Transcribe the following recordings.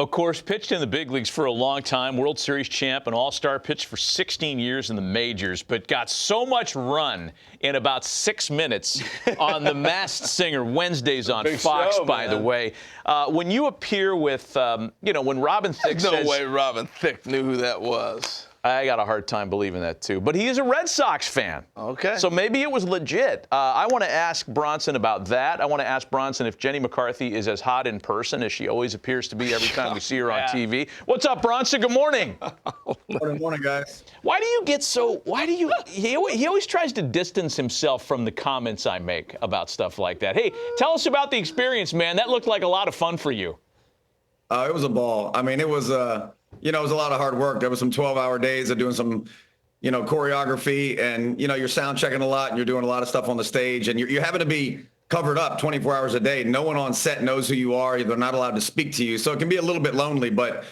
of course, pitched in the big leagues for a long time, World Series champ, an all-star, pitched for 16 years in the majors, but got so much run in about 6 minutes on The Masked Singer, Wednesdays on Fox, show, by the way. When you appear with, when Robin Thicke There's says... no way Robin Thicke knew who that was. I got a hard time believing that, too. But he is a Red Sox fan. Okay. So maybe it was legit. I want to ask Bronson about that. I want to ask Bronson if Jenny McCarthy is as hot in person as she always appears to be every time we see her on TV. What's up, Bronson? Good morning. Good morning, guys. He always tries to distance himself from the comments I make about stuff like that. Hey, tell us about the experience, man. That looked like a lot of fun for you. It was a ball. I mean, it was it was a lot of hard work. There was some 12-hour days of doing some, choreography, and, you're sound checking a lot, and you're doing a lot of stuff on the stage, and you're having to be covered up 24 hours a day. No one on set knows who you are. They're not allowed to speak to you. So it can be a little bit lonely, but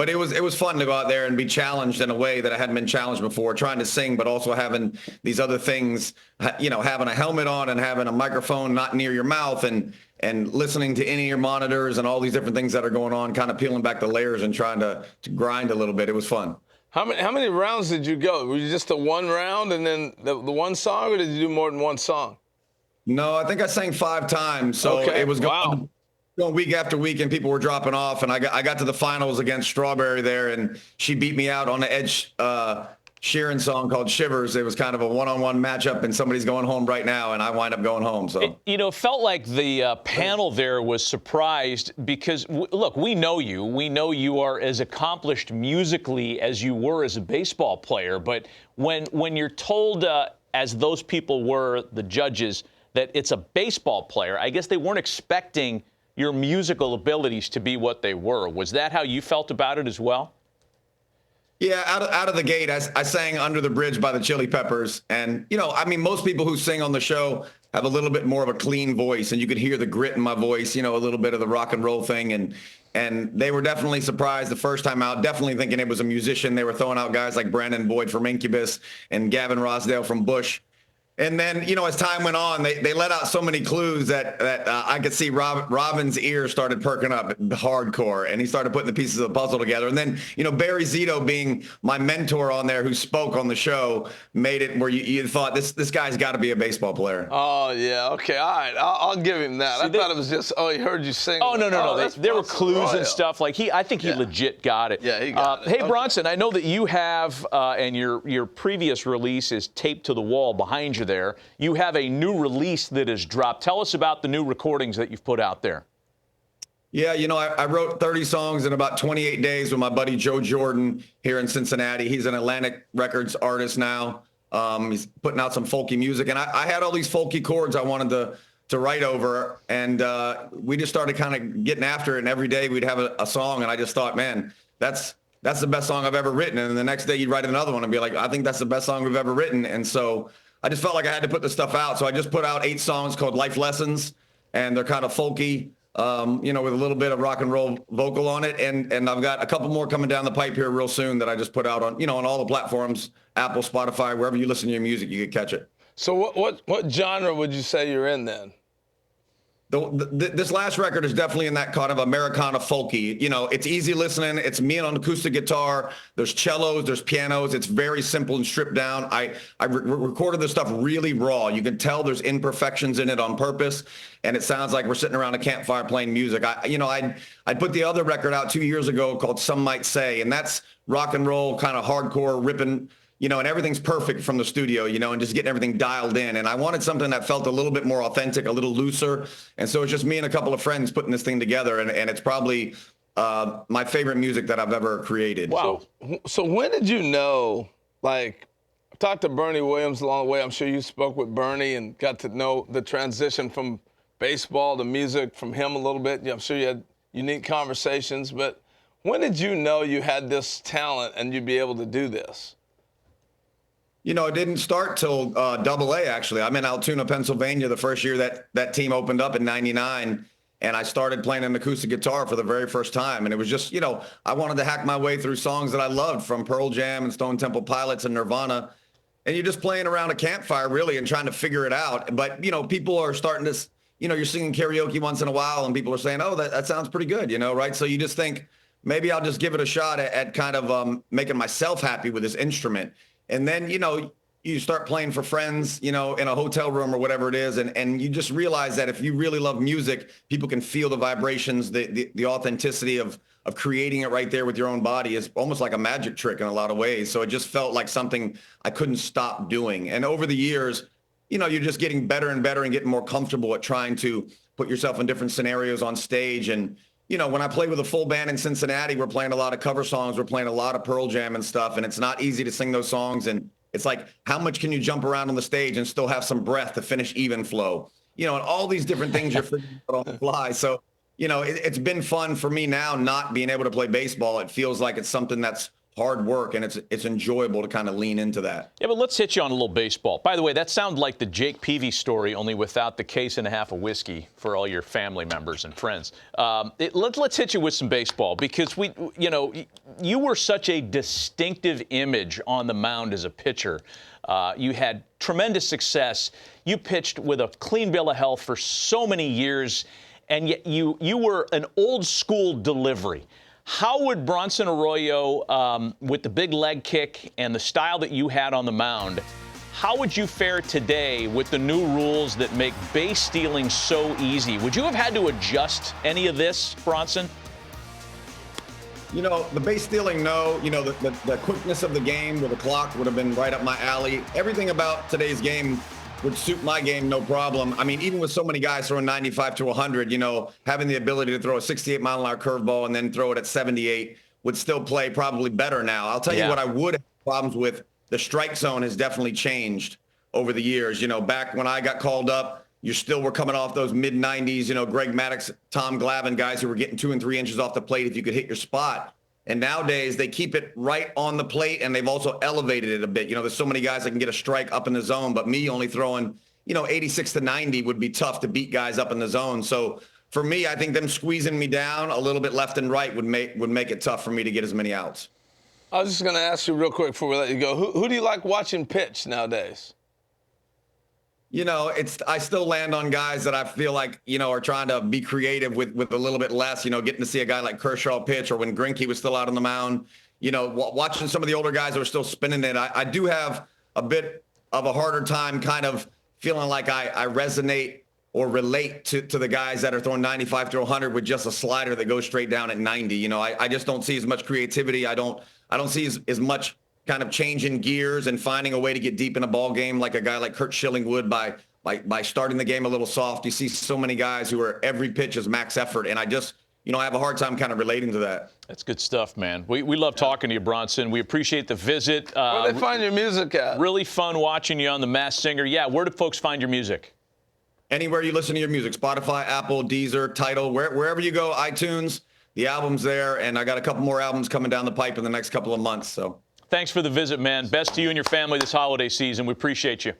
it was fun to go out there and be challenged in a way that I hadn't been challenged before, trying to sing, but also having these other things, having a helmet on and having a microphone not near your mouth and listening to in-ear monitors and all these different things that are going on, kind of peeling back the layers and trying to grind a little bit. It was fun. How many rounds did you go? Were you just the one round and then the one song, or did you do more than one song? No, I think I sang 5 times. So it was going week after week, and people were dropping off. And I got to the finals against Strawberry there, and she beat me out on the Ed Sheeran song called Shivers. It was kind of a one-on-one matchup, and somebody's going home right now, and I wind up going home. So it felt like the panel there was surprised because, look, we know you. We know you are as accomplished musically as you were as a baseball player. But when you're told, as those people were, the judges, that it's a baseball player, I guess they weren't expecting your musical abilities to be what they were. Was that how you felt about it as well? Yeah, out of the gate, I sang Under the Bridge by the Chili Peppers. And, most people who sing on the show have a little bit more of a clean voice, and you could hear the grit in my voice, a little bit of the rock and roll thing. And they were definitely surprised the first time out, definitely thinking it was a musician. They were throwing out guys like Brandon Boyd from Incubus and Gavin Rossdale from Bush. And then, as time went on, they let out so many clues that I could see Robin's ears started perking up hardcore, and he started putting the pieces of the puzzle together. And then, Barry Zito, being my mentor on there who spoke on the show, made it where you thought this guy's got to be a baseball player. Oh, yeah. Okay. All right. I'll give him that. I thought it was just, he heard you sing. Oh, no. There were clues and stuff. Like I think he legit got it. Yeah, he got it. Hey, Bronson, I know that you have, and your previous release is taped to the wall behind you there. You have a new release that has dropped. Tell us about the new recordings that you've put out there. Yeah, I wrote 30 songs in about 28 days with my buddy Joe Jordan here in Cincinnati. He's an Atlantic Records artist now. He's putting out some folky music. And I had all these folky chords I wanted to write over. And we just started kind of getting after it. And every day we'd have a song. And I just thought, man, that's the best song I've ever written. And the next day you'd write another one and be like, I think that's the best song we've ever written. And so I just felt like I had to put this stuff out. So I just put out 8 songs called Life Lessons, and they're kind of folky, with a little bit of rock and roll vocal on it. And I've got a couple more coming down the pipe here real soon that I just put out on, on all the platforms, Apple, Spotify, wherever you listen to your music, you could catch it. So what genre would you say you're in then? This last record is definitely in that kind of Americana folky. It's easy listening. It's me on acoustic guitar. There's cellos, there's pianos. It's very simple and stripped down. I recorded this stuff really raw. You can tell there's imperfections in it on purpose, and it sounds like we're sitting around a campfire playing music. I put the other record out 2 years ago called Some Might Say, and that's rock and roll, kind of hardcore, ripping, and everything's perfect from the studio, and just getting everything dialed in. And I wanted something that felt a little bit more authentic, a little looser. And so it's just me and a couple of friends putting this thing together. And it's probably my favorite music that I've ever created. Wow. So when did you know, I talked to Bernie Williams along the way. I'm sure you spoke with Bernie and got to know the transition from baseball to music from him a little bit. I'm sure you had unique conversations. But when did you know you had this talent and you'd be able to do this? It didn't start till Double-A, actually. I'm in Altoona, Pennsylvania, the first year that team opened up in '99, and I started playing an acoustic guitar for the very first time. And it was just, I wanted to hack my way through songs that I loved, from Pearl Jam and Stone Temple Pilots and Nirvana. And you're just playing around a campfire, really, and trying to figure it out. But, people are starting to, you're singing karaoke once in a while, and people are saying, oh, that sounds pretty good, right? So you just think, maybe I'll just give it a shot at kind of making myself happy with this instrument. And then, you start playing for friends, in a hotel room or whatever it is. And you just realize that if you really love music, people can feel the vibrations, the authenticity of creating it right there with your own body is almost like a magic trick in a lot of ways. So it just felt like something I couldn't stop doing. And over the years, you're just getting better and better and getting more comfortable at trying to put yourself in different scenarios on stage. And, when I play with a full band in Cincinnati, we're playing a lot of cover songs. We're playing a lot of Pearl Jam and stuff. And it's not easy to sing those songs. And it's like, how much can you jump around on the stage and still have some breath to finish even flow? And all these different things you're figuring out on the fly. So, it's been fun for me now not being able to play baseball. It feels like it's something that's hard work, and it's enjoyable to kind of lean into that. Yeah, but let's hit you on a little baseball. By the way, that sounds like the Jake Peavy story, only without the case and a half of whiskey for all your family members and friends. Let's hit you with some baseball, because you were such a distinctive image on the mound as a pitcher. You had tremendous success. You pitched with a clean bill of health for so many years, and yet you were an old school delivery. How would Bronson Arroyo, with the big leg kick and the style that you had on the mound, how would you fare today with the new rules that make base stealing so easy? Would you have had to adjust any of this, Bronson? The base stealing, no. The quickness of the game with the clock would have been right up my alley. Everything about today's game would suit my game, no problem. I mean, even with so many guys throwing 95 to 100, having the ability to throw a 68-mile-an-hour curveball and then throw it at 78 would still play probably better now. I'll tell you what I would have problems with. The strike zone has definitely changed over the years. Back when I got called up, you still were coming off those mid-90s, Greg Maddux, Tom Glavine, guys who were getting 2 and 3 inches off the plate if you could hit your spot. And nowadays, they keep it right on the plate, and they've also elevated it a bit. There's so many guys that can get a strike up in the zone, but me only throwing, 86 to 90 would be tough to beat guys up in the zone. So for me, I think them squeezing me down a little bit left and right would make it tough for me to get as many outs. I was just going to ask you real quick before we let you go. Who do you like watching pitch nowadays? I still land on guys that I feel like, are trying to be creative with a little bit less, getting to see a guy like Kershaw pitch, or when Greinke was still out on the mound, watching some of the older guys who are still spinning it. I do have a bit of a harder time kind of feeling like I resonate or relate to the guys that are throwing 95 to 100 with just a slider that goes straight down at 90. I just don't see as much creativity. I don't see as much kind of changing gears and finding a way to get deep in a ball game like a guy like Curt Schilling would by starting the game a little soft. You see so many guys who are every pitch is max effort, and I just I have a hard time kind of relating to that. That's good stuff, man. We love talking to you, Bronson. We appreciate the visit. Where do they find your music at? Really fun watching you on The Masked Singer. Yeah, where do folks find your music? Anywhere you listen to your music, Spotify, Apple, Deezer, Tidal, wherever you go, iTunes, the album's there, and I got a couple more albums coming down the pipe in the next couple of months. So. Thanks for the visit, man. Best to you and your family this holiday season. We appreciate you.